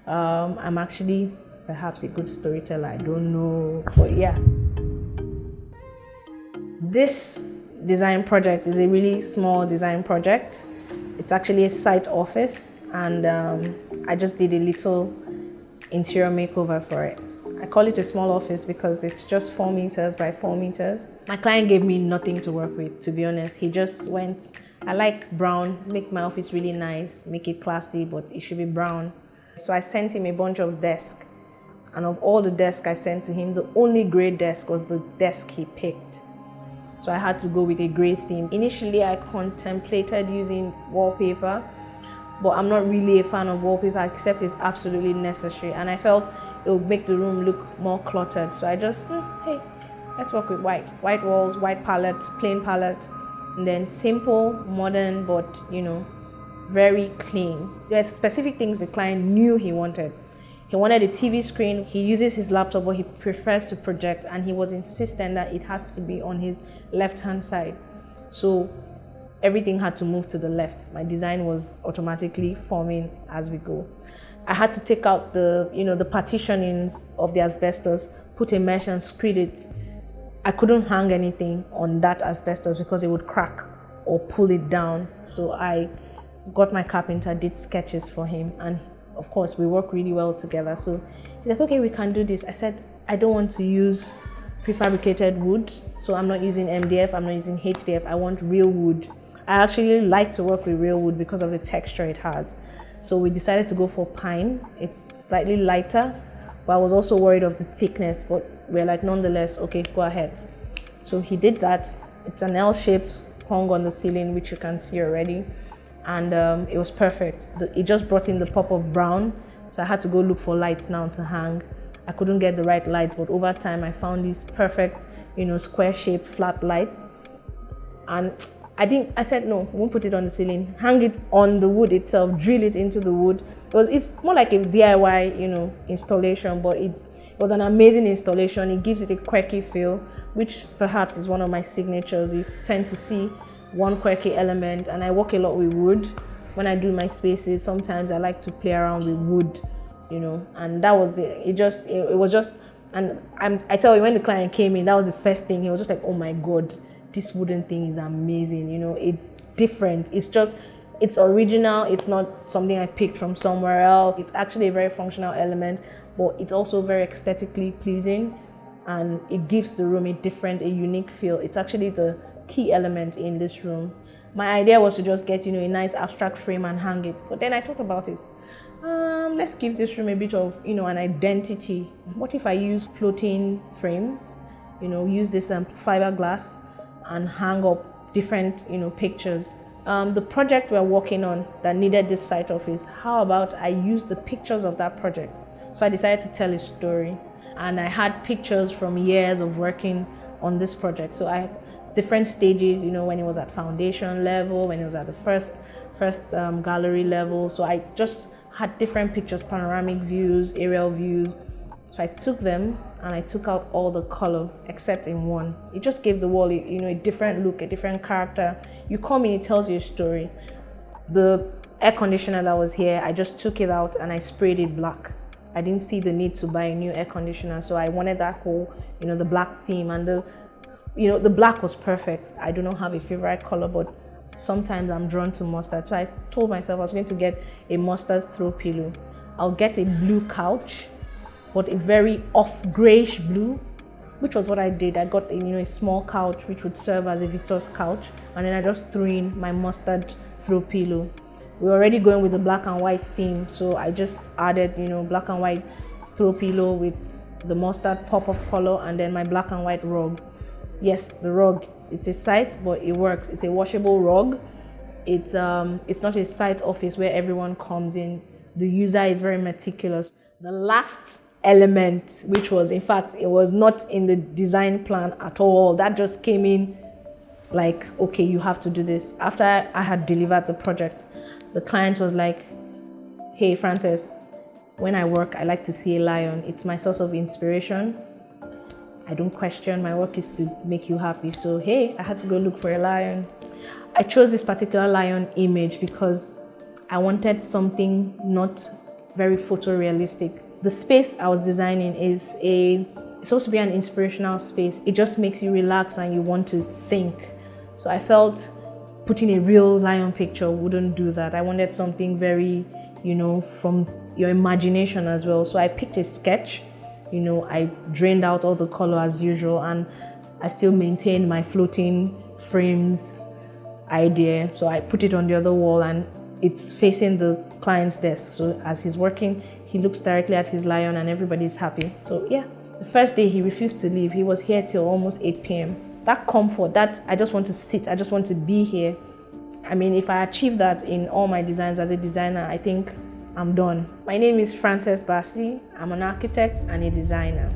I'm actually perhaps a good storyteller, I don't know, but yeah. This design project is a really small design project. It's actually a site office, and I just did a little interior makeover for it. I call it a small office because it's just 4 meters by 4 meters. My client gave me nothing to work with, to be honest. He just went, I like brown, make my office really nice, make it classy, but it should be brown. So I sent him a bunch of desks, and of all the desks I sent to him, the only gray desk was the desk he picked. So I had to go with a gray theme. Initially, I contemplated using wallpaper, but I'm not really a fan of wallpaper except it's absolutely necessary. And I felt it would make the room look more cluttered. So I just, hey, let's work with white. White walls, white palette, plain palette, and then simple, modern, but very clean. There are specific things the client knew he wanted. He wanted a TV screen. He uses his laptop, but he prefers to project, and he was insistent that it had to be on his left-hand side. So everything had to move to the left. My design was automatically forming as we go. I had to take out the partitionings of the asbestos, put a mesh and screed it. I couldn't hang anything on that asbestos because it would crack or pull it down. So I got my carpenter, did sketches for him, and of course we work really well together. So he's like, okay, we can do this. I said, I don't want to use prefabricated wood, so I'm not using MDF, I'm not using HDF, I want real wood. I actually like to work with real wood because of the texture it has. So we decided to go for pine. It's slightly lighter, but I was also worried of the thickness, but we're like, nonetheless, okay, go ahead. So he did that. It's an L shape hung on the ceiling, which you can see already. And it was perfect. It just brought in the pop of brown, so I had to go look for lights now to hang. I couldn't get the right lights, but over time I found these perfect, square shaped flat lights. And I said, no, we won't put it on the ceiling. Hang it on the wood itself, drill it into the wood. It's more like a DIY, installation, but it was an amazing installation. It gives it a quirky feel, which perhaps is one of my signatures. You tend to see one quirky element, and I work a lot with wood. When I do my spaces, sometimes I like to play around with wood, and that was it. It was just, and I tell you, when the client came in, that was the first thing. He was just like, oh my God, this wooden thing is amazing. It's different. It's original. It's not something I picked from somewhere else. It's actually a very functional element, but it's also very aesthetically pleasing, and it gives the room a unique feel. It's actually the key element in this room. My idea was to just get a nice abstract frame and hang it, but then I thought about it. Let's give this room a bit of an identity. What if I use floating frames, use this fiberglass and hang up different pictures. The project we're working on that needed this site office, how about I use the pictures of that project? So I decided to tell a story, and I had pictures from years of working on this project. So I different stages, when it was at foundation level, when it was at the first gallery level. So I just had different pictures, panoramic views, aerial views. So I took them and I took out all the color except in one. It just gave the wall a different look, a different character. You come in, it tells you a story. The air conditioner that was here, I just took it out and I sprayed it black. I didn't see the need to buy a new air conditioner, so I wanted that whole, the black theme, and the black was perfect. I do not have a favorite color, but sometimes I'm drawn to mustard. So I told myself I was going to get a mustard throw pillow. I'll get a blue couch, but a very off grayish blue, which was what I did. I got a small couch which would serve as a visitor's couch, and then I just threw in my mustard throw pillow. We were already going with the black and white theme, so I just added black and white throw pillow with the mustard pop of color, and then my black and white rug. Yes, the rug, it's a site, but it works. It's a washable rug. It's not a site office where everyone comes in. The user is very meticulous. The last element, which was, in fact, it was not in the design plan at all. That just came in like, okay, you have to do this. After I had delivered the project, the client was like, hey, Frances, when I work, I like to see a lion. It's my source of inspiration. I don't question, my work is to make you happy. So, hey, I had to go look for a lion. I chose this particular lion image because I wanted something not very photorealistic. The space I was designing is it's supposed to be an inspirational space. It just makes you relax and you want to think. So I felt putting a real lion picture wouldn't do that. I wanted something very, from your imagination as well. So I picked a sketch, I drained out all the color as usual, and I still maintained my floating frames idea. So I put it on the other wall and it's facing the client's desk. So as he's working, he looks directly at his lion and everybody's happy. So yeah, the first day he refused to leave. He was here till almost 8 p.m. That comfort, that I just want to sit, I just want to be here. I mean, if I achieve that in all my designs as a designer, I think I'm done. My name is Bassey. I'm an architect and a designer.